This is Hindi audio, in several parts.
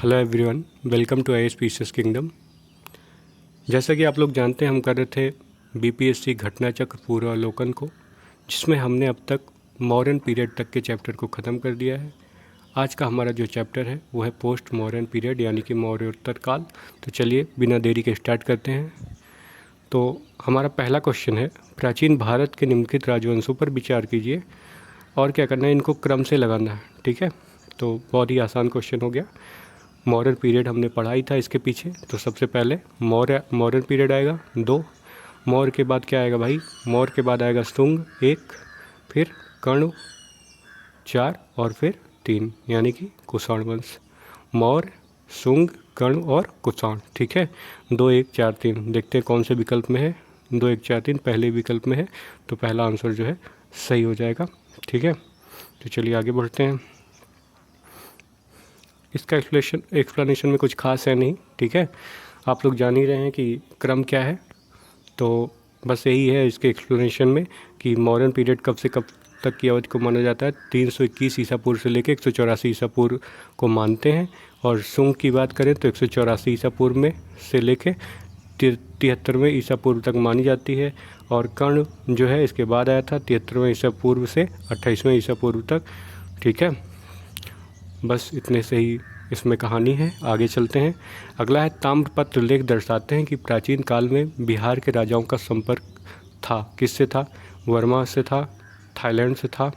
Hello everyone, welcome to I Species Kingdom. जैसा कि आप लोग जानते हैं, हम कर रहे थे बीपीएससी घटनाचक्र पूर्वावलोकन को, जिसमें हमने अब तक मॉडर्न पीरियड तक के चैप्टर को ख़त्म कर दिया है। आज का हमारा जो चैप्टर है वो है पोस्ट मॉडर्न पीरियड, यानी कि मौर्योत्तर काल। तो चलिए बिना देरी के स्टार्ट करते हैं। तो हमारा पहला क्वेश्चन है, प्राचीन भारत के निम्नलिखित राजवंशों पर विचार कीजिए। और क्या करना है, इनको क्रम से लगाना है। ठीक है, तो बहुत ही आसान क्वेश्चन हो गया। मॉडर्न पीरियड हमने पढ़ा ही था इसके पीछे। तो सबसे पहले मॉडर्न पीरियड आएगा 2। मौर्य के बाद क्या आएगा भाई? मौर्य के बाद आएगा शुंग 1, फिर कर्ण 4 और फिर 3, यानी कि कुषाण वंश। मौर्य, शुंग, कर्ण और कुषाण। ठीक है, 2 1 4 3। देखते हैं कौन से विकल्प में है। 2 1 4 3 पहले विकल्प में है, तो पहला आंसर जो है सही हो जाएगा। ठीक है, तो चलिए आगे बढ़ते हैं। इसका एक्सप्लेनेशन में कुछ खास है नहीं। ठीक है, आप लोग जान ही रहे हैं कि क्रम क्या है। तो बस यही है इसके एक्सप्लेनेशन में कि मॉडर्न पीरियड कब से कब तक की अवधि को माना जाता है। 321 ईसा पूर्व से लेकर 184 ईसा पूर्व को मानते हैं। और शुंग की बात करें तो 184 ईसा पूर्व में से लेकर 73वें ईसा पूर्व तक मानी जाती है। और कर्ण जो है इसके बाद आया था 73वें ईसा पूर्व से 28वें ईसा पूर्व तक। ठीक है, बस इतने से ही इसमें कहानी है। आगे चलते हैं। अगला है, ताम्रपत्र लेख दर्शाते हैं कि प्राचीन काल में बिहार के राजाओं का संपर्क था। किससे था? वर्मा से था, थाईलैंड से था,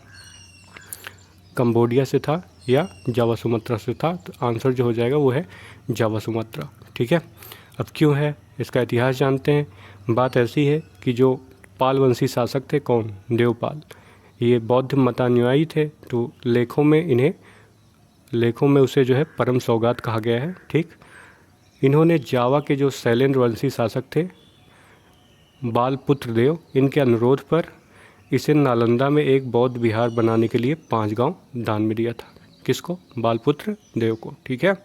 कंबोडिया से था या जावा सुमात्रा से था। तो आंसर जो हो जाएगा वो है जावा सुमात्रा। ठीक है, अब क्यों है इसका इतिहास जानते हैं। बात ऐसी है कि जो पालवंशी शासक थे, कौन? देवपाल। ये बौद्ध मतानुयायी थे। तो लेखों में उसे जो है परम सौगात कहा गया है। ठीक, इन्होंने जावा के जो शैलेंद्र वंशी शासक थे बालपुत्र देव, इनके अनुरोध पर इसे नालंदा में एक बौद्ध विहार बनाने के लिए 5 गांव दान में दिया था। किसको? बालपुत्र देव को। ठीक है,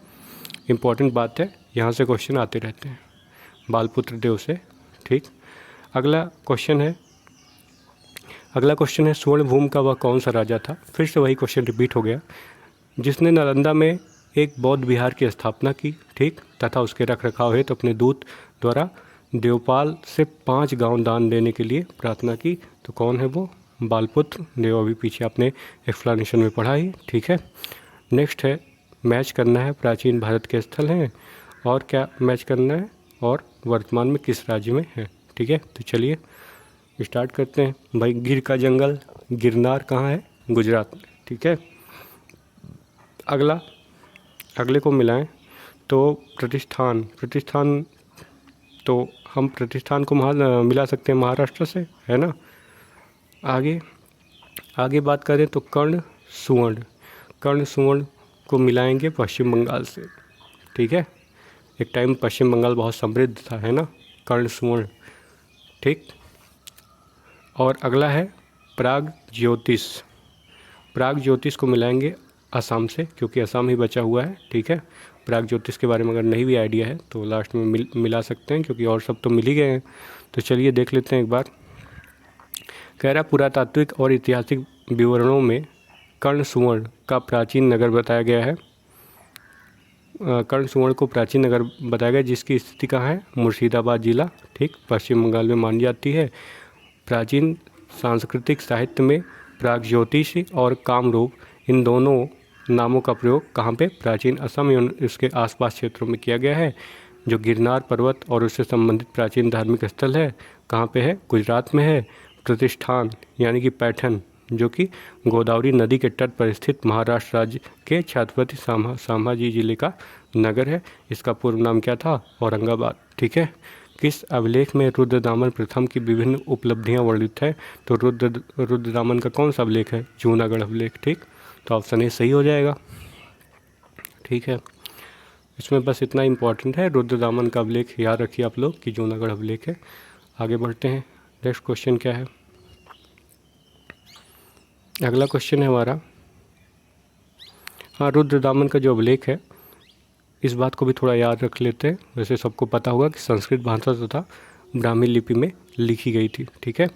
इम्पॉर्टेंट बात है, यहाँ से क्वेश्चन आते रहते हैं बालपुत्र देव से। ठीक, अगला क्वेश्चन है स्वर्णभूमि का वह कौन सा राजा था? फिर से वही क्वेश्चन रिपीट हो गया, जिसने नालंदा में एक बौद्ध विहार की स्थापना की। ठीक, तथा उसके रख रखाव हेतु अपने दूत द्वारा देवपाल से 5 गांव दान देने के लिए प्रार्थना की। तो कौन है वो? बालपुत्र देव। अभी पीछे आपने एक्सप्लेनेशन में पढ़ा ही। ठीक है, नेक्स्ट है, मैच करना है प्राचीन भारत के स्थल हैं और क्या मैच करना है, और वर्तमान में किस राज्य में है। ठीक है, तो चलिए स्टार्ट करते हैं। भाई, गिर का जंगल गिरनार कहाँ है? गुजरात में। ठीक है, अगले को मिलाएं तो प्रतिष्ठान तो हम प्रतिष्ठान को मिला सकते हैं महाराष्ट्र से, है ना। आगे बात करें तो कर्ण सुवर्ण को मिलाएंगे पश्चिम बंगाल से। ठीक है, एक टाइम पश्चिम बंगाल बहुत समृद्ध था, है ना, कर्ण सुवर्ण। ठीक, और अगला है प्राग ज्योतिष को मिलाएंगे असम से, क्योंकि असम ही बचा हुआ है। ठीक है, प्राग ज्योतिष के बारे में अगर नहीं भी आइडिया है तो लास्ट में मिला सकते हैं, क्योंकि और सब तो मिल ही गए हैं। तो चलिए देख लेते हैं एक बार। कह रहा, पुरातात्विक और ऐतिहासिक विवरणों में कर्ण सुवर्ण का प्राचीन नगर बताया गया है। कर्ण सुवर्ण को प्राचीन नगर बताया गया, जिसकी स्थिति कहाँ है? मुर्शिदाबाद जिला। ठीक, पश्चिम बंगाल में मानी जाती है। प्राचीन सांस्कृतिक साहित्य में प्राग ज्योतिष और कामरूप, इन दोनों नामों का प्रयोग कहाँ पे? प्राचीन असम एवं इसके आसपास क्षेत्रों में किया गया है। जो गिरनार पर्वत और उससे संबंधित प्राचीन धार्मिक स्थल है, कहाँ पे है? गुजरात में है। प्रतिष्ठान यानी कि पैठन, जो कि गोदावरी नदी के तट पर स्थित महाराष्ट्र राज्य के छत्रपति संभाजी जिले का नगर है। इसका पूर्व नाम क्या था? औरंगाबाद। ठीक है, किस अभिलेख में रुद्रदामन प्रथम की विभिन्न उपलब्धियां वर्णित है? तो रुद्रदामन का कौन सा अभिलेख है? जूनागढ़ अभिलेख। ठीक, तो ऑप्शन ए सही हो जाएगा। ठीक है, इसमें बस इतना इम्पॉर्टेंट है, रुद्रदामन का अभिलेख याद रखिए आप लोग कि जूनागढ़ अभिलेख है। आगे बढ़ते हैं। नेक्स्ट क्वेश्चन क्या है? अगला क्वेश्चन है हमारा, हाँ, रुद्रदामन का जो अभिलेख है, इस बात को भी थोड़ा याद रख लेते हैं। वैसे सबको पता होगा कि संस्कृत भाषा तथा ब्राह्मी लिपि में लिखी गई थी। ठीक है,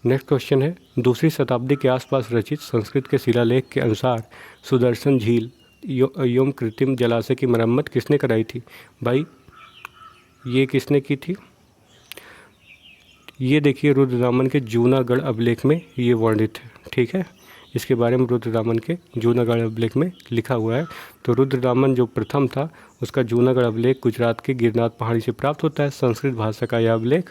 नेक्स्ट क्वेश्चन है, 2वीं शताब्दी के आसपास रचित संस्कृत के शिलालेख के अनुसार सुदर्शन झील योम कृत्रिम जलाशय की मरम्मत किसने कराई थी? भाई ये किसने की थी? ये देखिए रुद्रदामन के जूनागढ़ अभिलेख में ये वर्णित है, ठीक है। इसके बारे में रुद्रदामन के जूनागढ़ अभिलेख में लिखा हुआ है। तो रुद्रदामन जो प्रथम था उसका जूनागढ़ अभिलेख गुजरात के गिरनार पहाड़ी से प्राप्त होता है। संस्कृत भाषा का यह अभिलेख,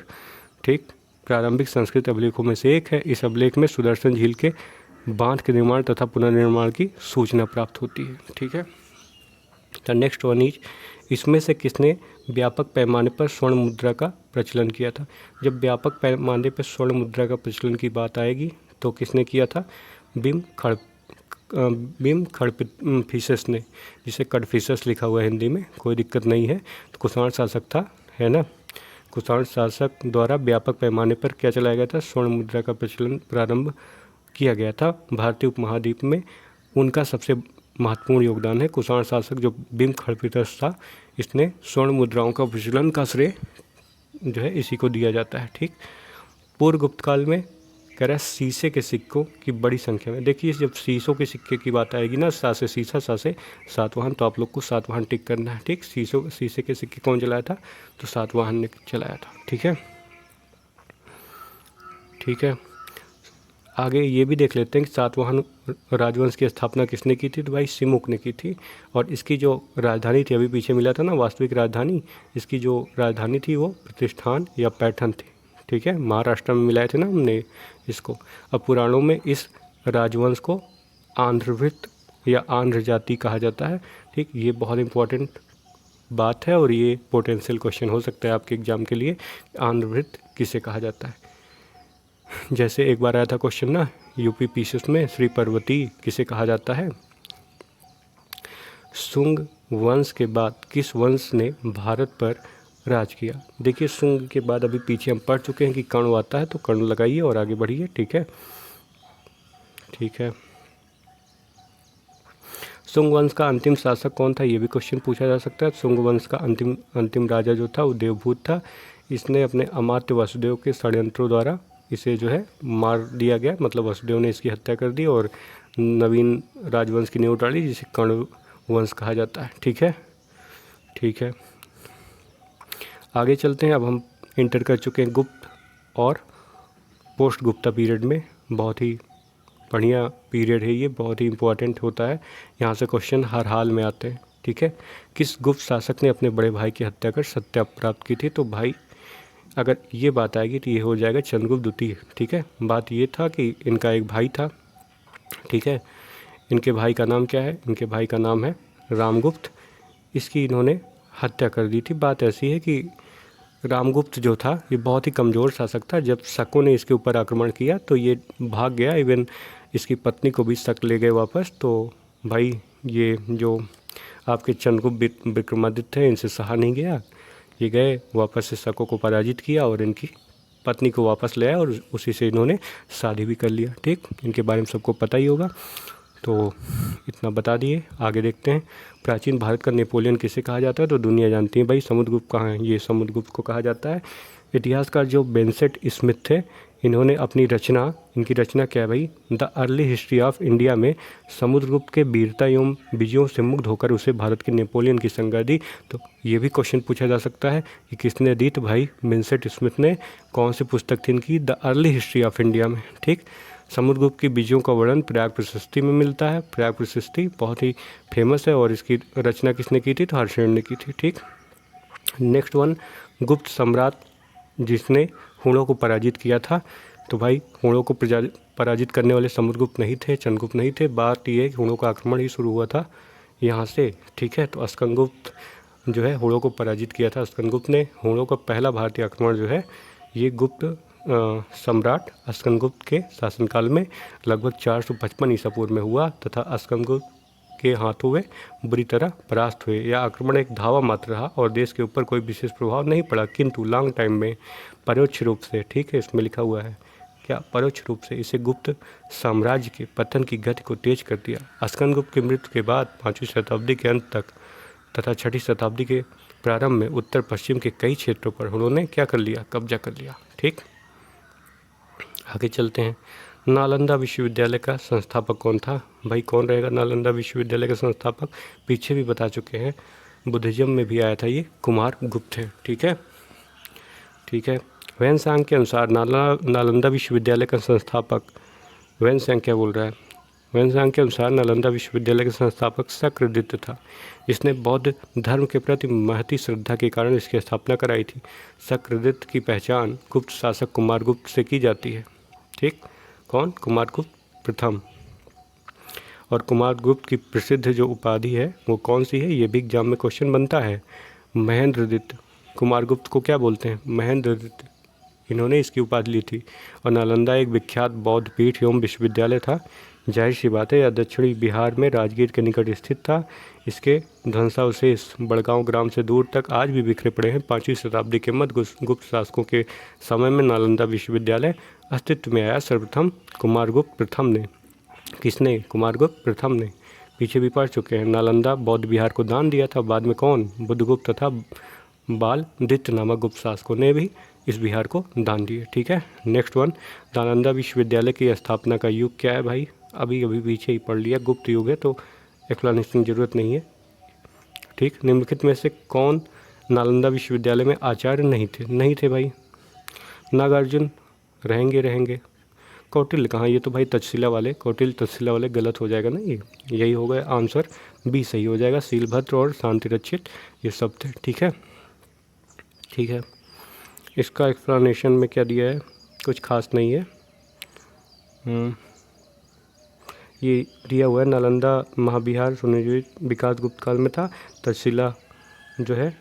ठीक, प्रारंभिक संस्कृत अभिलेखों में से एक है। इस अभिलेख में सुदर्शन झील के बांध के निर्माण तथा पुनर्निर्माण की सूचना प्राप्त होती है, ठीक है। द नेक्स्ट वन इज, इसमें से किसने व्यापक पैमाने पर स्वर्ण मुद्रा का प्रचलन किया था? जब व्यापक पैमाने पर स्वर्ण मुद्रा का प्रचलन की बात आएगी तो किसने किया था? बिम खड़फिसस ने, जिसे कड़फिसस लिखा हुआ है हिंदी में, कोई दिक्कत नहीं है। तो कुषाण शासक था, है ना। कुषाण शासक द्वारा व्यापक पैमाने पर क्या चलाया गया था? स्वर्ण मुद्रा का प्रचलन प्रारंभ किया गया था। भारतीय उपमहाद्वीप में उनका सबसे महत्वपूर्ण योगदान है। कुषाण शासक जो बिम खड़फिसस था, इसने स्वर्ण मुद्राओं का प्रचलन का श्रेय जो है इसी को दिया जाता है, ठीक। पूर्व गुप्त काल में कह रहा है शीशे के सिक्कों की बड़ी संख्या में। देखिए जब शीशों के सिक्के की बात आएगी ना, सा से शीशा, सा से सातवाहन, तो आप लोग को सातवाहन टिक करना है, ठीक। शीशे के सिक्के कौन चलाया था? तो सातवाहन ने चलाया था, ठीक है, ठीक है। आगे ये भी देख लेते हैं कि सातवाहन राजवंश की स्थापना किसने की थी? तो भाई सिमुक ने की थी। और इसकी जो राजधानी थी, अभी पीछे मिला था ना वास्तविक राजधानी, इसकी जो राजधानी थी वो प्रतिष्ठान या पैठण थी, ठीक है। महाराष्ट्र में मिलाए थे ना हमने इसको। अब पुराणों में इस राजवंश को आंध्रवृत्त या आंध्र जाति कहा जाता है, ठीक। ये बहुत इंपॉर्टेंट बात है और ये पोटेंशियल क्वेश्चन हो सकता है आपके एग्जाम के लिए। आंध्रवृत्त किसे कहा जाता है? जैसे एक बार आया था क्वेश्चन ना यूपी पीसीएस में, श्री पर्वती किसे कहा जाता है? शुंग वंश के बाद किस वंश ने भारत पर राज किया? देखिए शुंग के बाद अभी पीछे हम पढ़ चुके हैं कि कर्ण आता है, तो कर्ण लगाइए और आगे बढ़िए, ठीक है, ठीक है। शुंग वंश का अंतिम शासक कौन था? ये भी क्वेश्चन पूछा जा सकता है। शुंग वंश का अंतिम राजा जो था वो देवभूत था। इसने अपने अमात्य वसुदेव के षड्यंत्रों द्वारा इसे जो है मार दिया गया, मतलब वसुदेव ने इसकी हत्या कर दी और नवीन राजवंश की नींव डाली, जिसे कर्ण वंश कहा जाता है, ठीक है, ठीक है। आगे चलते हैं। अब हम इंटर कर चुके हैं गुप्त और पोस्ट गुप्ता पीरियड में। बहुत ही बढ़िया पीरियड है ये, बहुत ही इम्पोर्टेंट होता है, यहाँ से क्वेश्चन हर हाल में आते हैं, ठीक है। किस गुप्त शासक ने अपने बड़े भाई की हत्या कर सत्ता प्राप्त की थी? तो भाई अगर ये बात आएगी तो ये हो जाएगा चंद्रगुप्त द्वितीय, ठीक है। बात ये था कि इनका एक भाई था, ठीक है। इनके भाई का नाम क्या है? इनके भाई का नाम है रामगुप्त। इसकी इन्होंने हत्या कर दी थी। बात ऐसी है कि रामगुप्त जो था ये बहुत ही कमज़ोर शासक था। जब शकों ने इसके ऊपर आक्रमण किया तो ये भाग गया, इवन इसकी पत्नी को भी शक ले गए वापस। तो भाई ये जो आपके चंद्रगुप्त विक्रमादित्य हैं, इनसे सहा नहीं गया, ये गए वापस से शकों को पराजित किया और इनकी पत्नी को वापस ले आए और उसी से इन्होंने शादी भी कर लिया, ठीक। इनके बारे में सबको पता ही होगा, तो इतना बता दिए। आगे देखते हैं। प्राचीन भारत का नेपोलियन किसे कहा जाता है? तो दुनिया जानती है भाई, समुद्रगुप्त कहाँ है? ये समुद्रगुप्त को कहा जाता है। इतिहासकार जो बेंसेट स्मिथ थे, इन्होंने अपनी रचना, इनकी रचना क्या है भाई? The early history of India में समुद्रगुप्त के वीरता एवं विजयों से मुग्ध होकर उसे भारत के नेपोलियन की संज्ञा दी। तो ये भी क्वेश्चन पूछा जा सकता है कि किसने दी? तो भाई बेंसेट स्मिथ ने। कौन सी पुस्तक थी इनकी? The early history of India में, ठीक। समुद्रगुप्त की विजयों का वर्णन प्रयाग प्रशस्ति में मिलता है। प्रयाग प्रशस्ति बहुत ही फेमस है और इसकी रचना किसने की थी? तो हर्षण ने की थी, ठीक। नेक्स्ट वन, गुप्त सम्राट जिसने हुणों को पराजित किया था। तो भाई हुणों को पराजित करने वाले समुद्रगुप्त नहीं थे, चंद्रगुप्त नहीं थे। बात ये है कि हुणों का आक्रमण ही शुरू हुआ था यहाँ से, ठीक है। तो स्कंदगुप्त जो है हुणों को पराजित किया था। स्कंदगुप्त ने। हुणों का पहला भारतीय आक्रमण जो है ये गुप्त सम्राट स्कंदगुप्त के शासनकाल में लगभग 455 ईसा पूर्व में हुआ तथा स्कंदगुप्त के हाथों वे बुरी तरह परास्त हुए। यह आक्रमण एक धावा मात्र रहा और देश के ऊपर कोई विशेष प्रभाव नहीं पड़ा, किंतु लॉन्ग टाइम में परोक्ष रूप से, ठीक है, इसमें लिखा हुआ है क्या, परोक्ष रूप से इसे गुप्त साम्राज्य के पतन की गति को तेज कर दिया। स्कंदगुप्त की मृत्यु के बाद 5वीं शताब्दी के अंत तक तथा 6ठी शताब्दी के प्रारंभ में उत्तर पश्चिम के कई क्षेत्रों पर उन्होंने क्या कर लिया? कब्जा कर लिया, ठीक। आगे चलते हैं। नालंदा विश्वविद्यालय का संस्थापक कौन था? भाई कौन रहेगा नालंदा विश्वविद्यालय का संस्थापक? पीछे भी बता चुके हैं, बुद्धिज्म में भी आया था ये, कुमार गुप्त है। ठीक है, ठीक है। वैनसांग के अनुसार नालंदा विश्वविद्यालय का संस्थापक, वैनसांग क्या बोल रहा है? वैनसांग के अनुसार नालंदा विश्वविद्यालय के संस्थापक शक्रदित्य था, जिसने बौद्ध धर्म के प्रति महती श्रद्धा के कारण इसकी स्थापना कराई थी। शक्रदित्य की पहचान गुप्त शासक कुमारगुप्त से की जाती है। ठीक, कौन? कुमारगुप्त प्रथम। और कुमारगुप्त की प्रसिद्ध जो उपाधि है वो कौन सी है? ये भी एग्जाम में क्वेश्चन बनता है। महेंद्रदित्य। कुमारगुप्त को क्या बोलते हैं? महेंद्रदित्य। इन्होंने इसकी उपाधि ली थी। और नालंदा एक विख्यात बौद्ध पीठ एवं विश्वविद्यालय था। जाहिर सी बात है, यह दक्षिणी बिहार में राजगीर के निकट स्थित था। इसके ध्वंसावशेष बड़गांव ग्राम से दूर तक आज भी बिखरे पड़े हैं। 5वीं शताब्दी के मध्य गुप्त शासकों के समय में नालंदा विश्वविद्यालय अस्तित्व में आया। सर्वप्रथम कुमारगुप्त प्रथम ने। किसने? कुमारगुप्त प्रथम ने। पीछे भी पढ़ चुके हैं। नालंदा बौद्ध विहार को दान दिया था। बाद में कौन? बुद्धगुप्त तथा बालदित्य नामक गुप्त शासकों ने भी इस विहार को दान दिए। ठीक है, नेक्स्ट वन, नालंदा विश्वविद्यालय की स्थापना का युग क्या है? भाई अभी पीछे ही पढ़ लिया, गुप्त युग है तो एक्सप्लेनेशन की जरूरत नहीं है। ठीक, निम्नलिखित में से कौन नालंदा विश्वविद्यालय में आचार्य नहीं थे? नहीं थे भाई। नागार्जुन रहेंगे। कौटिल्य कहाँ? ये तो भाई तक्षशिला वाले, कौटिल्य तक्षशिला वाले गलत हो जाएगा ना, ये यही होगा आंसर, बी सही हो जाएगा। शीलभद्र और शांतिरक्षित ये सब थे। ठीक है, ठीक है। इसका एक्सप्लेनेशन में क्या दिया है? कुछ खास नहीं है। ये दिया हुआ है, नालंदा महाविहार सुनियोजित विकास गुप्त काल में था। तक्षशिला जो है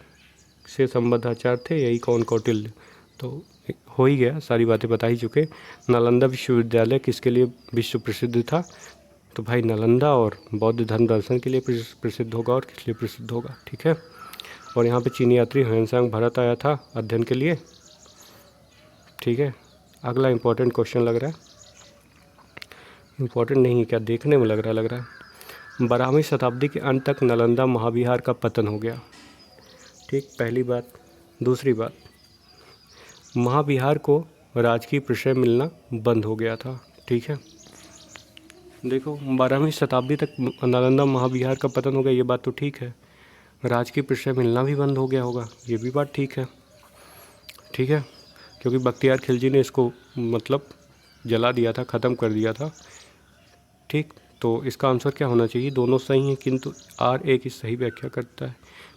से संबद्ध आचार्य थे, यही कौन? कौटिल्य। तो हो ही गया, सारी बातें बता ही चुके। नालंदा विश्वविद्यालय किसके लिए विश्व प्रसिद्ध था? तो भाई नालंदा और बौद्ध धर्म दर्शन के लिए प्रसिद्ध होगा। और किस लिए प्रसिद्ध होगा? ठीक है। और यहाँ पे चीनी यात्री ह्वेनसांग भारत आया था अध्ययन के लिए। ठीक है, अगला इंपॉर्टेंट क्वेश्चन लग रहा है, इम्पोर्टेंट नहीं है क्या, देखने में लग रहा है। 12वीं शताब्दी के अंत तक नालंदा महाविहार का पतन हो गया। ठीक, पहली बात। दूसरी बात, महाविहार को राजकीय प्रश्रय मिलना बंद हो गया था। ठीक है, देखो 12वीं शताब्दी तक नालंदा महाविहार का पतन हो गया, ये बात तो ठीक है। राजकीय प्रश्रय मिलना भी बंद हो गया होगा, ये भी बात ठीक है। ठीक है, क्योंकि बख्तियार खिलजी ने इसको मतलब जला दिया था, ख़त्म कर दिया था। ठीक, तो इसका आंसर क्या होना चाहिए? दोनों सही हैं, किंतु आर एक ही सही व्याख्या करता है।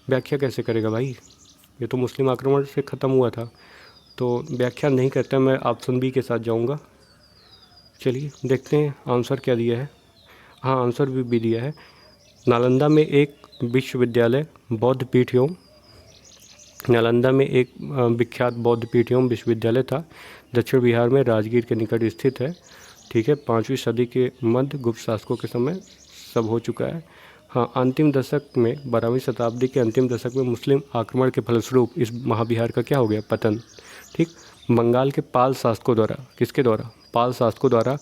व्याख्या कैसे करेगा भाई? ये तो मुस्लिम आक्रमण से ख़त्म हुआ था, तो व्याख्या नहीं करता। मैं ऑप्शन बी के साथ जाऊंगा। चलिए देखते हैं आंसर क्या दिया है। हाँ, आंसर भी दिया है। नालंदा में एक विश्वविद्यालय बौद्ध पीठ एवं नालंदा में एक विख्यात बौद्ध पीठ एवं विश्वविद्यालय था। दक्षिण बिहार में राजगीर के निकट स्थित है। ठीक है, 5वीं सदी के मध्य गुप्त शासकों के समय सब हो चुका है। हाँ, अंतिम दशक में 12वीं शताब्दी के अंतिम दशक में मुस्लिम आक्रमण के फलस्वरूप इस महाविहार का क्या हो गया? पतन। ठीक, बंगाल के पाल शासकों द्वारा, किसके द्वारा? पाल शासकों द्वारा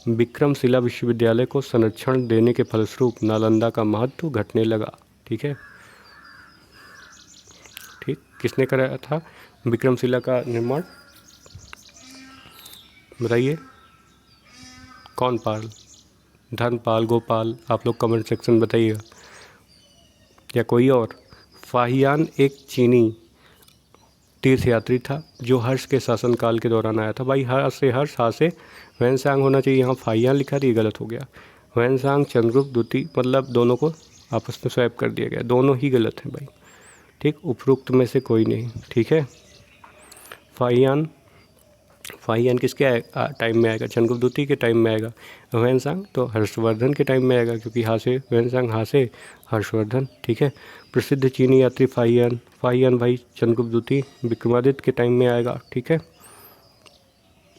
विक्रमशिला विश्वविद्यालय को संरक्षण देने के फलस्वरूप नालंदा का महत्व घटने लगा। ठीक है, ठीक, किसने कराया था विक्रमशिला का निर्माण? बताइए, कौन पाल? धर्मपाल, गोपाल? आप लोग कमेंट सेक्शन बताइएगा, या कोई और? फाहियान एक चीनी तीर्थयात्री था जो हर्ष के शासनकाल के दौरान आया था। भाई हर्ष से वैनसांग होना चाहिए, यहाँ फाहियान लिखा था, ये गलत हो गया। वैनसांग चंद्रगुप्त द्वितीय, मतलब दोनों को आपस में स्वैप कर दिया गया, दोनों ही गलत हैं भाई। ठीक, उपरोक्त में से कोई नहीं। ठीक है, फाहियान किसके टाइम में आएगा? चंद्रगुप्त द्वितीय के टाइम में आएगा। वैनसांग तो हर्षवर्धन के टाइम में आएगा, क्योंकि वैनसांग हर्षवर्धन। ठीक है, प्रसिद्ध चीनी यात्री फाहियान भाई चंद्रगुप्त द्वितीय विक्रमादित्य के टाइम में आएगा। ठीक है,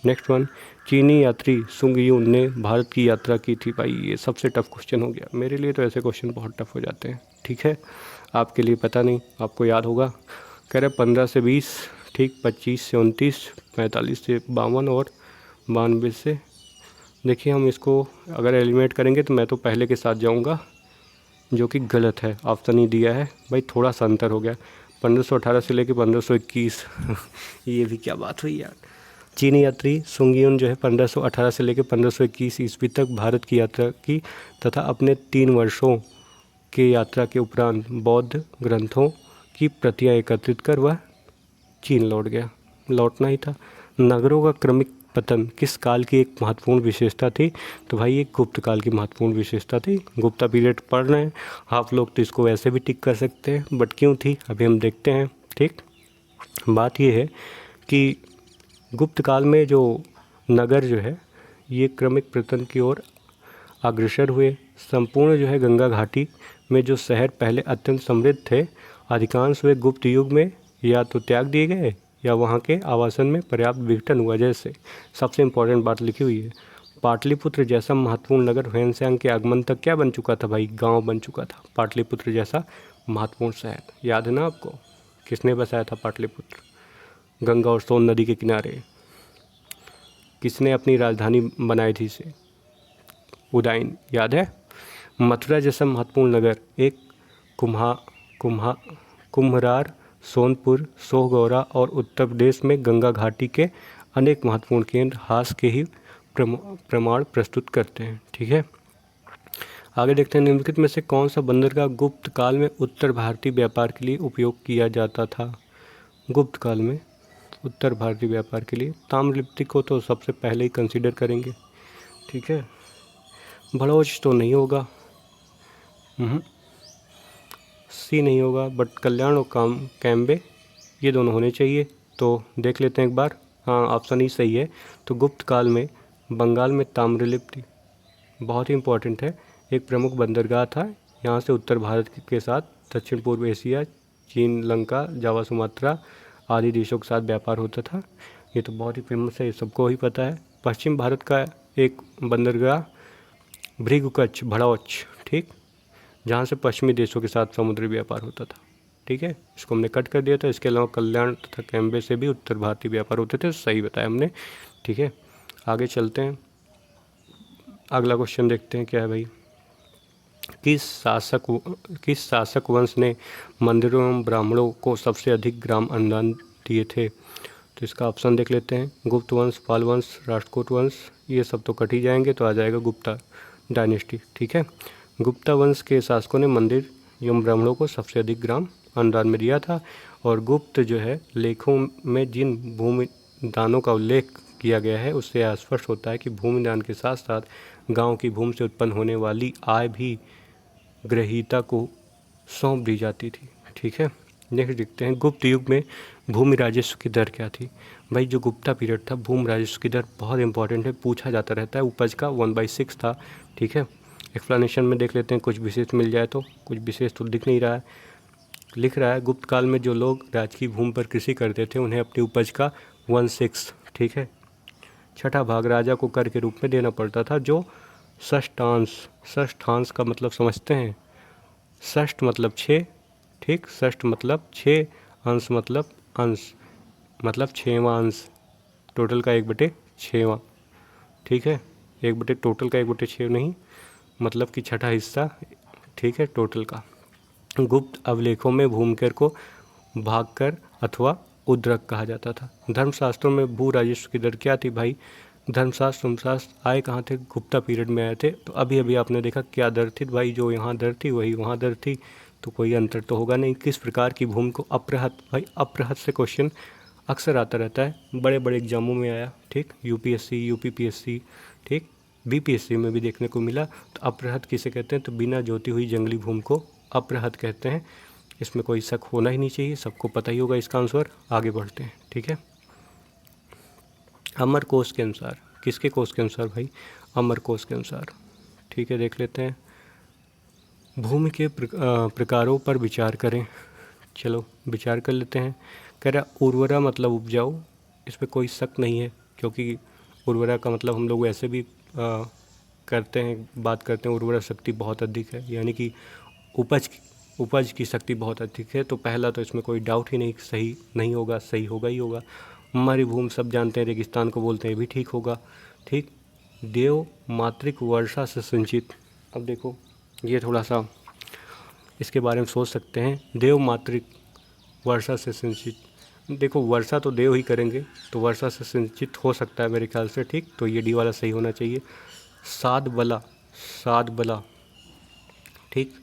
नेक्स्ट वन, चीनी यात्री सुंग यून ने भारत की यात्रा की थी। भाई ये सबसे टफ क्वेश्चन हो गया मेरे लिए, तो ऐसे क्वेश्चन बहुत टफ हो जाते हैं। ठीक है, आपके लिए पता नहीं, आपको याद होगा। कह रहे 15 से 20, ठीक, 25 से 29, 45 से 52 और 92 से, देखिए हम इसको अगर एलिमिनेट करेंगे तो मैं तो पहले के साथ जाऊंगा, जो कि गलत है। ऑप्शन ही दिया है भाई, थोड़ा सा अंतर हो गया, 1518 से लेके 1521 ये भी क्या बात हुई यार। चीनी यात्री सुंगियुन जो है 1518 से लेकर 1521 ईस्वी तक भारत की यात्रा की तथा अपने 3 वर्षों के यात्रा के उपरांत बौद्ध ग्रंथों की प्रतियां एकत्रित कर वह चीन लौट गया। लौटना ही था। नगरों का क्रमिक पतन किस काल की एक महत्वपूर्ण विशेषता थी? तो भाई ये गुप्त काल की महत्वपूर्ण विशेषता थी। गुप्ता पीरियड पढ़ रहे हैं आप लोग तो इसको वैसे भी टिक कर सकते हैं, बट क्यों थी अभी हम देखते हैं। ठीक, बात ये है कि गुप्त काल में जो नगर जो है ये क्रमिक पतन की ओर अग्रसर हुए। संपूर्ण जो है गंगा घाटी में जो शहर पहले अत्यंत समृद्ध थे, अधिकांश वे गुप्त युग में या तो त्याग दिए गए या वहाँ के आवासन में पर्याप्त विघटन हुआ। जैसे सबसे इम्पोर्टेंट बात लिखी हुई है, पाटलिपुत्र जैसा महत्वपूर्ण नगर ह्वेनसांग के आगमन तक क्या बन चुका था भाई? गांव बन चुका था। पाटलिपुत्र जैसा महत्वपूर्ण शहर, याद है ना आपको? किसने बसाया था पाटलिपुत्र? गंगा और सोन नदी के किनारे। किसने अपनी राजधानी बनाई थी इसे? उदयन, याद है? मथुरा जैसा महत्वपूर्ण नगर एक कुम्हरार, सोनपुर, सोहगौरा और उत्तर प्रदेश में गंगा घाटी के अनेक महत्वपूर्ण केंद्र हास के ही प्रमाण प्रस्तुत करते हैं। ठीक है, आगे देखते हैं निम्नलिखित में से कौन सा बंदरगाह गुप्त काल में उत्तर भारतीय व्यापार के लिए उपयोग किया जाता था? गुप्त काल में उत्तर भारतीय व्यापार के लिए ताम्रलिप्ति को तो सबसे पहले ही कंसीडर करेंगे। ठीक है, भड़ोच तो नहीं होगा, सी नहीं होगा, बट कल्याण और कैम्बे ये दोनों होने चाहिए। तो देख लेते हैं एक बार। हाँ, ऑप्शन ही सही है। तो गुप्त काल में बंगाल में ताम्रलिप्ति बहुत ही इम्पोर्टेंट है, एक प्रमुख बंदरगाह था। यहाँ से उत्तर भारत के साथ दक्षिण पूर्व एशिया, चीन, लंका, जावा, सुमात्रा आदि देशों के साथ व्यापार होता था। ये तो बहुत ही फेमस है, ये सबको ही पता है। पश्चिम भारत का एक बंदरगाह भृगुकच्छ, भड़ौच, ठीक, जहाँ से पश्चिमी देशों के साथ समुद्री व्यापार होता था। ठीक है, इसको हमने कट कर दिया था। इसके अलावा कल्याण तथा कैम्बे से भी उत्तर भारतीय व्यापार होते थे, सही बताया हमने। ठीक है, आगे चलते हैं। अगला क्वेश्चन देखते हैं क्या है भाई। किस शासक वंश ने मंदिरों एवं ब्राह्मणों को सबसे अधिक ग्राम अनुदान दिए थे? तो इसका ऑप्शन देख लेते हैं। गुप्त वंश, पाल वंश, राष्ट्रकूट वंश, ये सब तो कट ही जाएंगे, तो आ जाएगा गुप्ता डायनेस्टी। ठीक है, गुप्ता वंश के शासकों ने मंदिर एवं ब्राह्मणों को सबसे अधिक ग्राम अनुदान में दिया था। और गुप्त जो है लेखों में जिन भूमि दानों का उल्लेख किया गया है उससे यह स्पष्ट होता है कि भूमि दान के साथ साथ गांव की भूमि से उत्पन्न होने वाली आय भी ग्रहीता को सौंप दी जाती थी। ठीक है, नेक्स्ट देखते हैं गुप्त युग में भूमि राजस्व की दर क्या थी? भाई जो गुप्ता पीरियड था, भूमि राजस्व की दर बहुत इंपॉर्टेंट है, पूछा जाता रहता है। उपज का 1/6 था। ठीक है, एक्सप्लेनेशन में देख लेते हैं, कुछ विशेष मिल जाए तो। कुछ विशेष तो दिख नहीं रहा है, लिख रहा है गुप्त काल में जो लोग राजकीय भूमि पर कृषि करते थे उन्हें अपनी उपज का 1/6, ठीक है, छठा भाग राजा को कर के रूप में देना पड़ता था, जो षष्ठांश। षष्ठांश का मतलब समझते हैं? षष्ठ मतलब 6, ठीक, षष्ठ मतलब 6, अंश मतलब अंश, मतलब 6वां अंश, टोटल का 1/6वां। ठीक है, 1/, टोटल का 1/6 नहीं, मतलब कि छठा हिस्सा, ठीक है, टोटल का। गुप्त अभिलेखों में भूमिकर को भागकर अथवा उद्रक कहा जाता था। धर्मशास्त्रों में भू राजस्व की दर क्या थी भाई? धर्मशास्त्र आए कहाँ थे? गुप्ता पीरियड में आए थे। तो अभी अभी आपने देखा क्या दर थी भाई, जो यहाँ दर थी वही वहाँ दर थी, तो कोई अंतर तो होगा नहीं। किस प्रकार की भूमि को अपरहत? भाई अपरहत से क्वेश्चन अक्सर आता रहता है, बड़े बड़े एग्जामों में आया, ठीक, यूपीएससी, यूपीपीएससी, ठीक, बीपीएससी में भी देखने को मिला। तो अपरहत किसे कहते हैं? तो बिना जोती हुई जंगली भूमि को अपरहत कहते हैं। इसमें कोई शक होना ही नहीं चाहिए, सबको पता ही होगा इसका आंसर। आगे बढ़ते हैं, ठीक है। अमर कोश के अनुसार, किसके कोश के अनुसार भाई? अमर कोश के अनुसार, ठीक है, देख लेते हैं। भूमि के प्रकारों पर विचार करें। चलो विचार कर लेते हैं। कह रहा उर्वरा मतलब उपजाऊ, इस पर कोई शक नहीं है, क्योंकि उर्वरा का मतलब हम लोग वैसे भी करते हैं, बात करते हैं, उर्वरा शक्ति बहुत अधिक है, यानी कि उपज की शक्ति बहुत अधिक है। तो पहला तो इसमें कोई डाउट ही नहीं, सही नहीं होगा, सही होगा ही होगा। मरुभूमि सब जानते हैं, रेगिस्तान को बोलते हैं, भी ठीक होगा, ठीक। देव मातृक वर्षा से सिंचित, अब देखो ये थोड़ा सा इसके बारे में सोच सकते हैं। देव मातृक वर्षा से सिंचित, देखो वर्षा तो देव ही करेंगे, तो वर्षा से सिंचित हो सकता है मेरे ख्याल से, ठीक। तो ये डी वाला सही होना चाहिए। सात बला, सात बला, ठीक।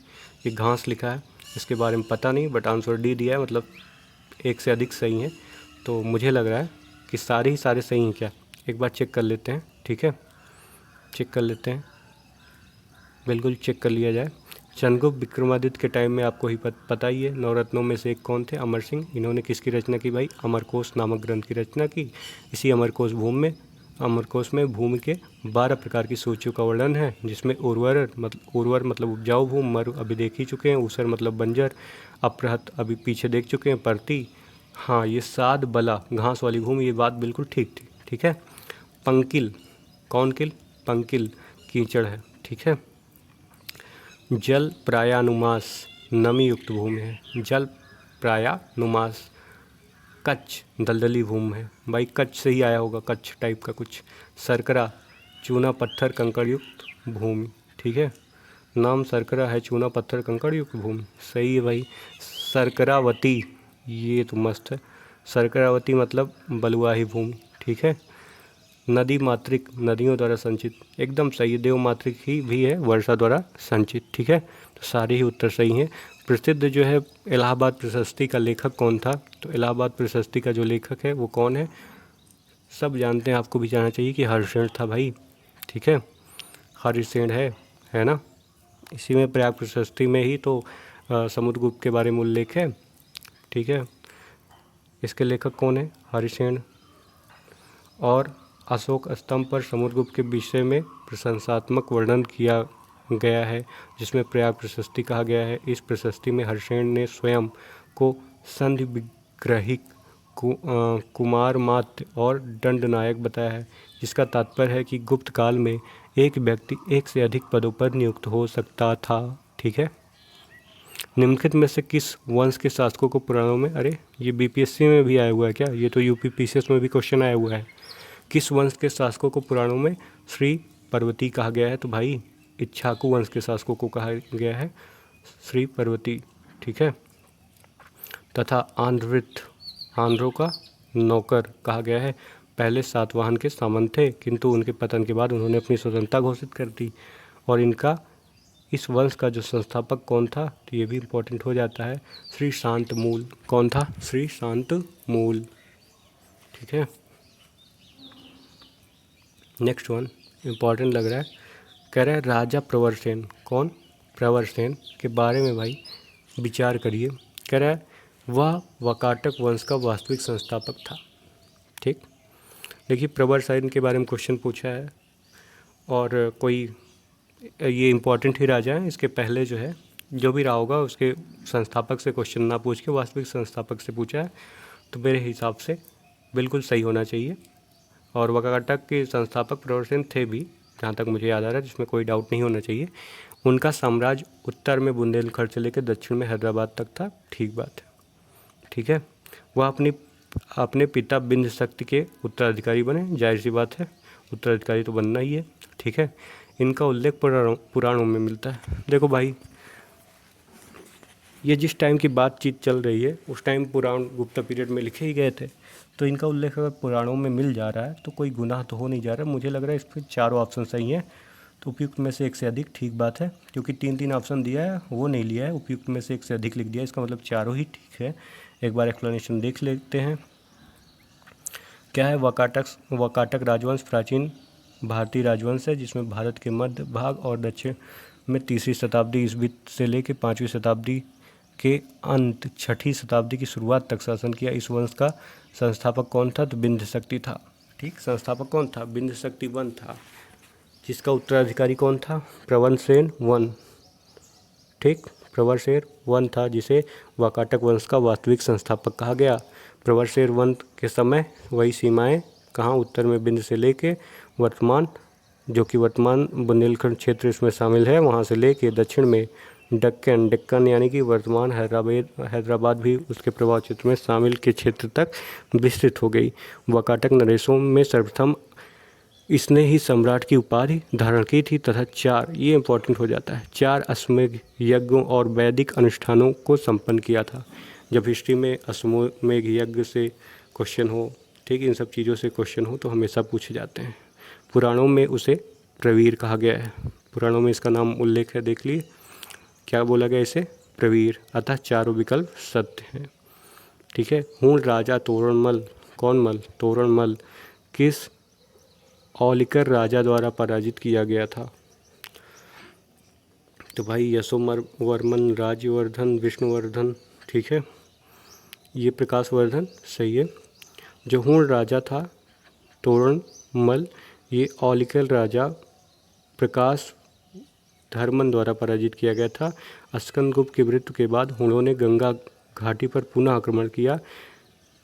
ये घास लिखा है, इसके बारे में पता नहीं, बट आंसर डी दिया है, मतलब एक से अधिक सही है। तो मुझे लग रहा है कि सारे ही सारे सही हैं क्या, एक बार चेक कर लेते हैं, ठीक है। चेक कर लेते हैं, बिल्कुल चेक कर लिया जाए। चंद्रगुप्त विक्रमादित्य के टाइम में आपको ही पता ही है, नवरत्नों में से एक कौन थे, अमर सिंह। इन्होंने किसकी रचना की भाई, अमरकोश नामक ग्रंथ की रचना की। इसी अमरकोश में भूमि के 12 प्रकार की सूचियों का वर्णन है, जिसमें उर्वर मतलब उपजाऊ भूमि, मरु अभी देख ही चुके हैं, ऊसर मतलब बंजर, अपृहत अभी पीछे देख चुके हैं, परती। हाँ, ये सात बला घास वाली भूमि, ये बात बिल्कुल ठीक थी, ठीक है। पंकिल, कौन किल, पंकिल कीचड़ है, ठीक है। जल प्रायानुमास नमी युक्त भूमि है, जल प्रायानुमास। कच्छ दलदली भूमि है, भाई कच्छ से ही आया होगा, कच्छ टाइप का कुछ। सरकरा चूना पत्थर कंकड़ युक्त भूमि, ठीक है। नाम सरकरा है, चूना पत्थर कंकड़ युक्त भूमि, सही है भाई। सरकरावती, ये तो मस्त है, सरकरावती मतलब बलुआही भूमि, ठीक है। नदी मातृक नदियों द्वारा संचित, एकदम सही है, देव मातृक ही भी है, वर्षा द्वारा संचित, ठीक है। तो सारे ही उत्तर सही हैं। प्रसिद्ध जो है इलाहाबाद प्रशस्ति का लेखक कौन था, तो इलाहाबाद प्रशस्ति का जो लेखक है वो कौन है, सब जानते हैं, आपको भी जानना चाहिए कि हरिसेन था भाई, ठीक है। हरिसेन है ना। इसी में प्रयाग प्रशस्ति में ही तो समुद्रगुप्त के बारे में उल्लेख है, ठीक है। इसके लेखक कौन है, हरिसेन। और अशोक स्तंभ पर समुद्रगुप्त के विषय में प्रशंसात्मक वर्णन किया गया है, जिसमें प्रयाग प्रशस्ति कहा गया है। इस प्रशस्ति में हर्षेण ने स्वयं को संधि विग्रहिक, कुमार मात्य और दंडनायक बताया है, जिसका तात्पर्य है कि गुप्त काल में एक व्यक्ति एक से अधिक पदों पर नियुक्त हो सकता था, ठीक है। निम्नलिखित में से किस वंश के शासकों को पुराणों में, अरे ये बीपीएससी में भी आया हुआ है क्या, ये तो यूपी पीसीएस में भी क्वेश्चन आया हुआ है। किस वंश के शासकों को पुराणों में श्री पर्वती कहा गया है, तो भाई इक्ष्वाकु वंश के शासकों को कहा गया है श्री पर्वती, ठीक है। तथा आंध्रों का नौकर कहा गया है। पहले सातवाहन के सामंत थे, किंतु उनके पतन के बाद उन्होंने अपनी स्वतंत्रता घोषित कर दी। और इस वंश का जो संस्थापक कौन था, तो ये भी इम्पोर्टेंट हो जाता है, श्री शांतमूल। कौन था, श्री शांतमूल, ठीक है। नेक्स्ट वन इम्पॉर्टेंट लग रहा है, कह रहा है राजा प्रवरसेन, कौन, प्रवरसेन के बारे में भाई विचार करिए। कह रहा है वह वाकाटक वंश का वास्तविक संस्थापक था, ठीक। देखिए प्रवरसेन के बारे में क्वेश्चन पूछा है, और कोई ये इम्पॉर्टेंट ही राजा है, इसके पहले जो है जो भी रहा होगा उसके संस्थापक से क्वेश्चन ना पूछ के वास्तविक संस्थापक से पूछा है, तो मेरे हिसाब से बिल्कुल सही होना चाहिए। और वाकाटक के संस्थापक प्रवरसेन थे भी, जहाँ तक मुझे याद आ रहा है, जिसमें कोई डाउट नहीं होना चाहिए। उनका साम्राज्य उत्तर में बुंदेलखंड से लेकर दक्षिण में हैदराबाद तक था, ठीक बात है, ठीक है। वह अपने पिता बिंद शक्ति के उत्तराधिकारी बने, जाहिर सी बात है, उत्तराधिकारी तो बनना ही है, ठीक है। इनका उल्लेख पुराणों में मिलता है। देखो भाई ये जिस टाइम की बातचीत चल रही है उस टाइम पुराण गुप्ता पीरियड में लिखे ही गए थे, तो इनका उल्लेख अगर पुराणों में मिल जा रहा है तो कोई गुनाह तो हो नहीं जा रहा है। मुझे लग रहा है इस पर चारों ऑप्शन सही हैं, तो उपयुक्त में से एक से अधिक, ठीक बात है, क्योंकि 3 ऑप्शन दिया है वो नहीं लिया है, उपयुक्त में से एक से अधिक लिख दिया, इसका मतलब चारों ही ठीक है। एक बार एक्सप्लेनेशन देख लेते हैं। क्या है, वाकाटक राजवंश प्राचीन भारतीय राजवंश है, जिसमें भारत के मध्य भाग और दक्षिण में 3री शताब्दी ईस्वी से लेकर 5वीं शताब्दी के अंत 6ठी शताब्दी की शुरुआत तक शासन किया। इस वंश का संस्थापक कौन था, तो बिंद शक्ति था, ठीक। संस्थापक कौन था, बिंद शक्ति वन था, जिसका उत्तराधिकारी कौन था, प्रवरसेन वन, ठीक। प्रवरसेन वन था, जिसे वाकाटक वंश का वास्तविक संस्थापक कहा गया। प्रवरसेन वन के समय वही सीमाएं कहाँ, उत्तर में बिंद से लेके वर्तमान, जो कि वर्तमान बुंदेलखंड क्षेत्र इसमें शामिल है, वहाँ से लेके दक्षिण में डेक्कन यानी कि वर्तमान हैदराबाद भी उसके प्रभाव क्षेत्र में शामिल के क्षेत्र तक विस्तृत हो गई। वाकाटक नरेशों में सर्वप्रथम इसने ही सम्राट की उपाधि धारण की थी तथा 4, ये इम्पोर्टेंट हो जाता है, 4 अश्वमेध यज्ञों और वैदिक अनुष्ठानों को संपन्न किया था। जब हिस्ट्री में अश्वमेध यज्ञ से क्वेश्चन हो, ठीक, इन सब चीज़ों से क्वेश्चन हो तो हमेशा पूछे जाते हैं। पुराणों में उसे प्रवीर कहा गया है, पुराणों में इसका नाम उल्लेख है, देख लिए क्या बोला गया इसे, प्रवीर, अतः चारों विकल्प सत्य हैं। ठीक है। हूण राजा तोरणमल, कौन मल, तोरणमल किस औलिकर राजा द्वारा पराजित किया गया था? तो भाई यशोवर्मन, राज्यवर्धन, विष्णुवर्धन, ठीक है, ये प्रकाशवर्धन सही है। जो हूण राजा था तोरणमल, ये औलिकर राजा प्रकाश धर्मन द्वारा पराजित किया गया था। स्कंदगुप्त की मृत्यु के बाद हुणों ने गंगा घाटी पर पुनः आक्रमण किया।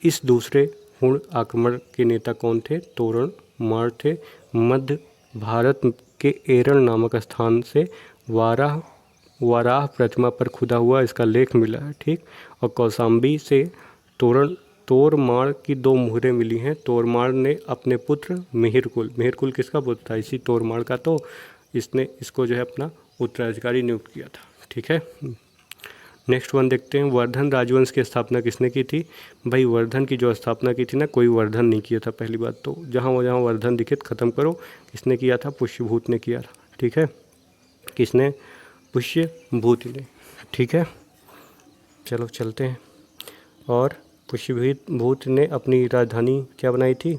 इस दूसरे हुण आक्रमण के नेता कौन थे? तोरणमाण थे। मध्य भारत के एरण नामक स्थान से वाराह प्रतिमा पर खुदा हुआ इसका लेख मिला है, ठीक। और कौशाम्बी से तोरमाण की 2 मुहरें मिली हैं। तोरमाण ने अपने पुत्र मिहिरकुल किसका पुत्र था? इसी तोरमाण का, तो इसने इसको जो है अपना उत्तराधिकारी नियुक्त किया था, ठीक है। नेक्स्ट वन देखते हैं, वर्धन राजवंश की स्थापना किसने की थी? भाई वर्धन की जो स्थापना की थी ना, कोई वर्धन नहीं किया था। पहली बात तो जहाँ वर्धन दिखे ख़त्म करो। किसने किया था? पुष्यभूत ने किया था, ठीक है। किसने? पुष्यभूत ने, ठीक है। चलो चलते हैं। और पुष्यभूत ने अपनी राजधानी क्या बनाई थी?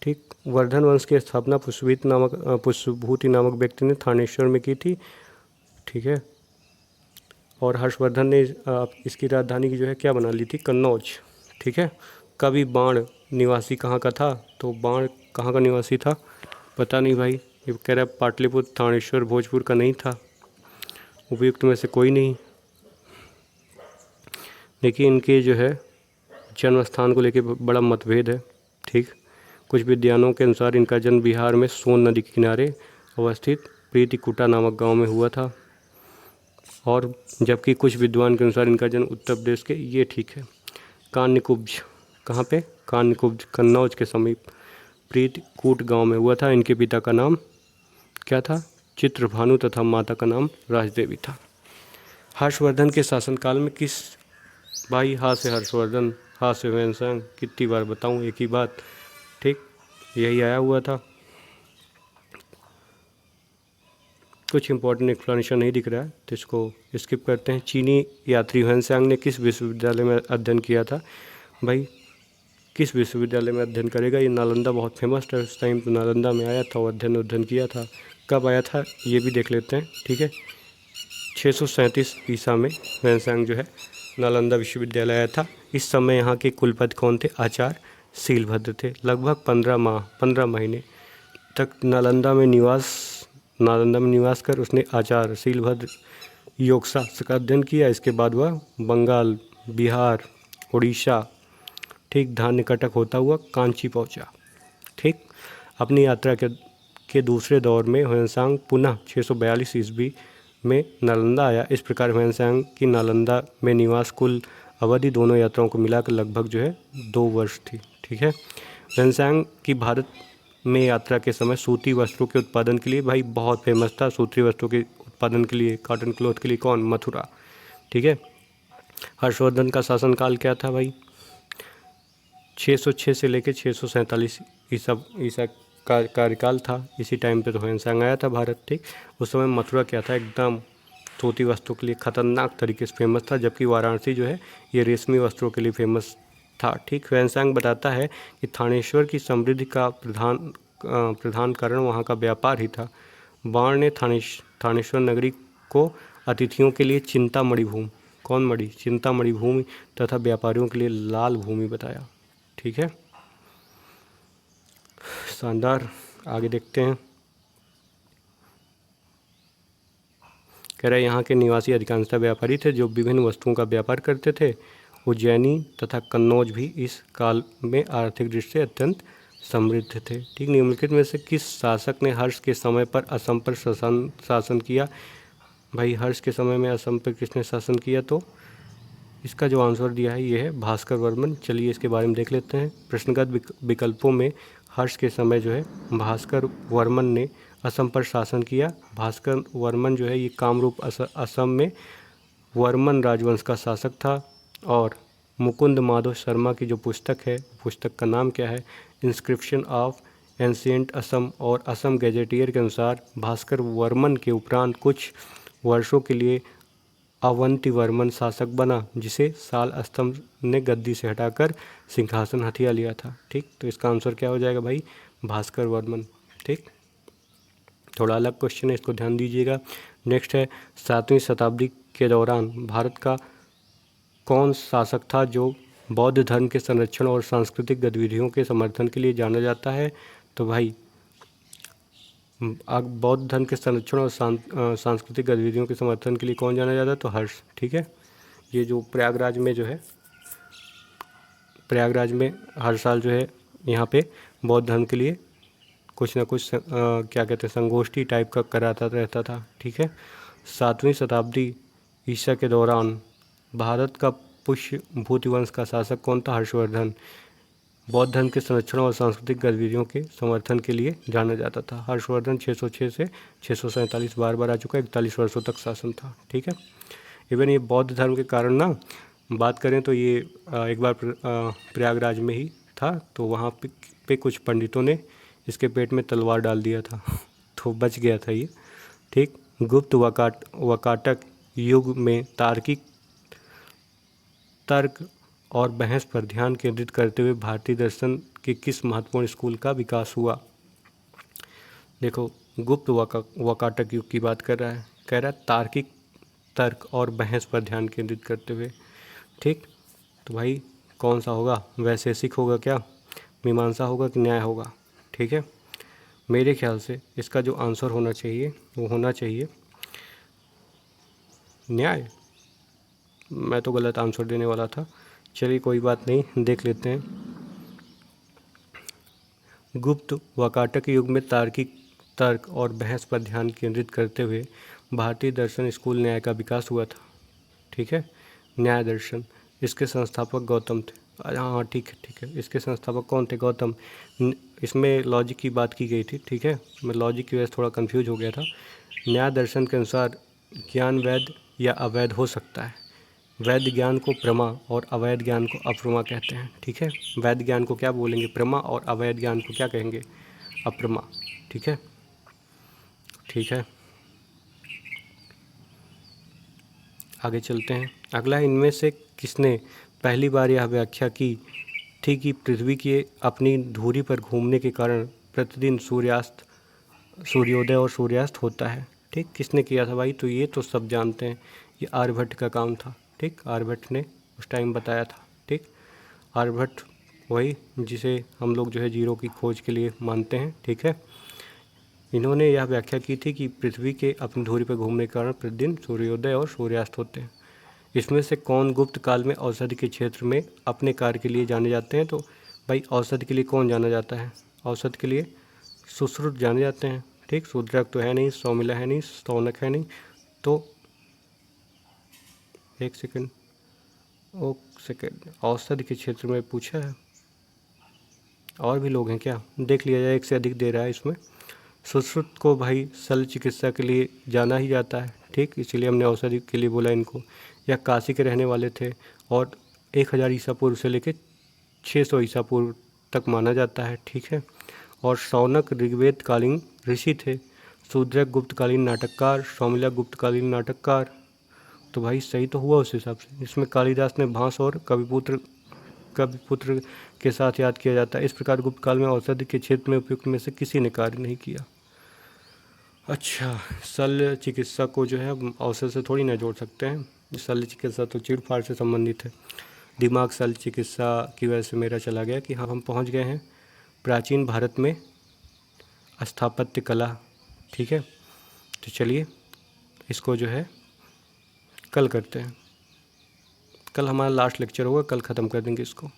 ठीक, वर्धन वंश की स्थापना पुष्यभूति नामक व्यक्ति ने थानेश्वर में की थी, ठीक है। और हर्षवर्धन ने इसकी राजधानी की जो है क्या बना ली थी? कन्नौज, ठीक है। कभी बाण निवासी कहाँ का था? तो बाण कहाँ का निवासी था? पता नहीं भाई, ये कह रहा है पाटलिपुत्र, थानेश्वर, भोजपुर का नहीं था। उपयुक्त में से कोई नहीं। देखिए इनके जो है जन्म स्थान को लेकर बड़ा मतभेद है, ठीक। कुछ विद्वानों के अनुसार इनका जन्म बिहार में सोन नदी के किनारे अवस्थित प्रीतिकुटा नामक गांव में हुआ था, और जबकि कुछ विद्वान के अनुसार इनका जन्म उत्तर प्रदेश के, ये ठीक है, कान्यकुब्ज, कहाँ पे? कान्यकुब्ज, कन्नौज के समीप प्रीतिकूट गांव में हुआ था। इनके पिता का नाम क्या था? चित्रभानु, तथा माता का नाम राजदेवी था। हर्षवर्धन के शासनकाल में किस, भाई हा से हर्षवर्धन, हा से वैनसांग, कितनी बार बताऊं एक ही बात, ठीक, यही आया हुआ था। कुछ इंपॉर्टेंट एक्सप्लेनेशन नहीं दिख रहा है तो इसको स्किप करते हैं। चीनी यात्री ह्वेनसांग ने किस विश्वविद्यालय में अध्ययन किया था? भाई किस विश्वविद्यालय में अध्ययन करेगा? ये नालंदा बहुत फेमस था उस टाइम, तो नालंदा में आया था और अध्ययन किया था। कब आया था ये भी देख लेते हैं, ठीक है। 637 ईसा में ह्वेनसांग जो है नालंदा विश्वविद्यालय आया था। इस समय यहाँ के कुलपति कौन थे? आचार्य शीलभद्र थे। लगभग 15 महीने तक नालंदा में निवास कर उसने आचार्य शीलभद्र योगशास्त्र का अध्ययन किया। इसके बाद वह बंगाल, बिहार, उड़ीसा, ठीक, धान्य कटक होता हुआ कांची पहुंचा, ठीक। अपनी यात्रा के दूसरे दौर में ह्वेनसांग पुनः 642 ईस्वी में नालंदा आया। इस प्रकार ह्वेनसांग की नालंदा में निवास कुल अवधि दोनों यात्राओं को मिलाकर लगभग जो है 2 वर्ष थी, ठीक है। ह्वेनसांग की भारत में यात्रा के समय सूती वस्त्रों के उत्पादन के लिए, भाई बहुत फेमस था सूती वस्त्रों के उत्पादन के लिए, कॉटन क्लॉथ के लिए, कौन? मथुरा, ठीक है। हर्षवर्धन का शासनकाल क्या था भाई? 606 से लेकर 647 ईसा का कार्यकाल था। इसी टाइम पे तो ह्वेनसांग आया था भारत, ठीक। उस समय मथुरा क्या था? एकदम सूती वस्त्रों के लिए खतरनाक तरीके से फेमस था, जबकि वाराणसी जो है ये रेशमी वस्त्रों के लिए फेमस था, ठीक। ह्वेनसांग बताता है कि थानेश्वर की समृद्धि का प्रधान कारण वहाँ का व्यापार ही था। बाण ने थानेश्वर नगरी को अतिथियों के लिए चिंतामणि भूमि, कौन मणि? चिंतामणि भूमि, तथा व्यापारियों के लिए लाल भूमि बताया, ठीक है। शानदार। आगे देखते हैं। कह रहे यहाँ के निवासी अधिकांशतः व्यापारी थे जो विभिन्न वस्तुओं का व्यापार करते थे। उज्जैनी तथा कन्नौज भी इस काल में आर्थिक दृष्टि से अत्यंत समृद्ध थे, ठीक। निम्नलिखित में से किस शासक ने हर्ष के समय पर असम पर शासन किया? भाई हर्ष के समय में असम पर किसने शासन किया? तो इसका जो आंसर दिया है ये है भास्कर वर्मन। चलिए इसके बारे में देख लेते हैं। प्रश्नगत विकल्पों में हर्ष के समय जो है भास्कर वर्मन ने असम पर शासन किया। भास्कर वर्मन जो है ये कामरूप असम में वर्मन राजवंश का शासक था। और मुकुंद माधव शर्मा की जो पुस्तक है, पुस्तक का नाम क्या है, इंस्क्रिप्शन ऑफ एंशिएंट असम और असम गैजेटियर के अनुसार भास्कर वर्मन के उपरांत कुछ वर्षों के लिए अवंती वर्मन शासक बना, जिसे साल अस्तम ने गद्दी से हटाकर सिंहासन हथिया लिया था। ठीक, तो इसका आंसर क्या हो जाएगा भाई, भास्कर वर्मन। ठीक, थोड़ा अलग क्वेश्चन है, इसको ध्यान दीजिएगा। नेक्स्ट है 7वीं शताब्दी के दौरान भारत का कौन शासक था जो बौद्ध धर्म के संरक्षण और सांस्कृतिक गतिविधियों के समर्थन के लिए जाना जाता है। तो भाई बौद्ध धर्म के संरक्षण और सांस्कृतिक गतिविधियों के समर्थन के लिए कौन जाना जाता है, तो हर्ष। ठीक है, ये जो प्रयागराज में जो है, प्रयागराज में हर साल जो है यहाँ पे बौद्ध धर्म के लिए कुछ ना कुछ क्या कहते हैं, संगोष्ठी टाइप का कराता रहता था। ठीक है, 7वीं शताब्दी ईसा के दौरान भारत का पुष्य भूतिवंश का शासक कौन था, हर्षवर्धन। बौद्ध धर्म के संरक्षण और सांस्कृतिक गतिविधियों के समर्थन के लिए जाना जाता था। हर्षवर्धन 606 से 647 बार आ चुका है, 41 वर्षों तक शासन था। ठीक है, इवन ये बौद्ध धर्म के कारण ना बात करें तो ये एक बार प्रयागराज में ही था, तो वहाँ पे कुछ पंडितों ने इसके पेट में तलवार डाल दिया था तो बच गया था ये। ठीक, गुप्त वकाटक युग में तार्किक तर्क और बहस पर ध्यान केंद्रित करते हुए भारतीय दर्शन के किस महत्वपूर्ण स्कूल का विकास हुआ। देखो, गुप्त वकाटक युग की बात कर रहा है, कह रहा है तार्किक तर्क और बहस पर ध्यान केंद्रित करते हुए। ठीक, तो भाई कौन सा होगा, वैशेषिक होगा क्या, मीमांसा होगा कि न्याय होगा। ठीक है, मेरे ख्याल से इसका जो आंसर होना चाहिए वो होना चाहिए न्याय। मैं तो गलत आंसर देने वाला था, चलिए कोई बात नहीं, देख लेते हैं। गुप्त वकाटक युग में तार्किक तर्क और बहस पर ध्यान केंद्रित करते हुए भारतीय दर्शन स्कूल न्याय का विकास हुआ था। ठीक है, न्याय दर्शन, इसके संस्थापक गौतम थे। हाँ ठीक है, इसके संस्थापक कौन थे, गौतम। इसमें लॉजिक की बात की गई थी। ठीक है, मैं लॉजिक की वजह से थोड़ा कंफ्यूज हो गया था। न्याय दर्शन के अनुसार ज्ञान वैध या अवैध हो सकता है। वैध ज्ञान को प्रमा और अवैध ज्ञान को अप्रमा कहते हैं। ठीक है, वैध ज्ञान को क्या बोलेंगे, प्रमा, और अवैध ज्ञान को क्या कहेंगे, अप्रमा। ठीक है, ठीक है, आगे चलते हैं। अगला, इनमें से किसने पहली बार यह व्याख्या की थी कि पृथ्वी के अपनी धुरी पर घूमने के कारण प्रतिदिन सूर्योदय और सूर्यास्त होता है। ठीक, किसने किया था भाई, तो ये तो सब जानते हैं, ये आर्यभट्ट का काम था। ठीक, आर्यभट्ट ने उस टाइम बताया था। ठीक, आर्यभट्ट वही जिसे हम लोग जो है जीरो की खोज के लिए मानते हैं। ठीक है, इन्होंने यह व्याख्या की थी कि पृथ्वी के अपनी धुरी पर घूमने के कारण प्रतिदिन सूर्योदय और सूर्यास्त होते हैं। इसमें से कौन गुप्त काल में औषधि के क्षेत्र में अपने कार्य के लिए जाने जाते हैं, तो भाई औषधि के लिए कौन जाना जाता है, औषधि के लिए सुश्रुत जाने जाते हैं। ठीक, शूद्रक तो है नहीं, सौमिला है नहीं, शौनक है नहीं, तो एक सेकंड औषधि के क्षेत्र में पूछा है, और भी लोग हैं क्या, देख लिया जाए, एक से अधिक दे रहा है इसमें। सुश्रुत को भाई शल्य चिकित्सा के लिए जाना ही जाता है। ठीक, इसीलिए हमने औषधि के लिए बोला इनको। यह काशी के रहने वाले थे और 1000 ईसा पूर्व से लेकर 600 ईसा पूर्व तक माना जाता है। ठीक है, और शौनक ऋग्वेद कालीन ऋषि थे। शूद्रक गुप्तकालीन नाटककार, सौमिला गुप्तकालीन नाटककार। तो भाई सही तो हुआ उस हिसाब से। इसमें कालिदास ने भांस और कविपुत्र के साथ याद किया जाता है। इस प्रकार गुप्त काल में औषधि के क्षेत्र में उपयुक्त में से किसी ने कार्य नहीं किया। अच्छा, शल्य चिकित्सा को जो है हम औषध से थोड़ी ना जोड़ सकते हैं। शल्य चिकित्सा तो चीड़-फाड़ से संबंधित है। दिमाग शल्य चिकित्सा की वजह से मेरा चला गया कि हाँ, हम पहुंच गए हैं प्राचीन भारत में स्थापत्य कला। ठीक है, तो चलिए इसको जो है कल करते हैं। कल हमारा लास्ट लेक्चर होगा, कल ख़त्म कर देंगे इसको।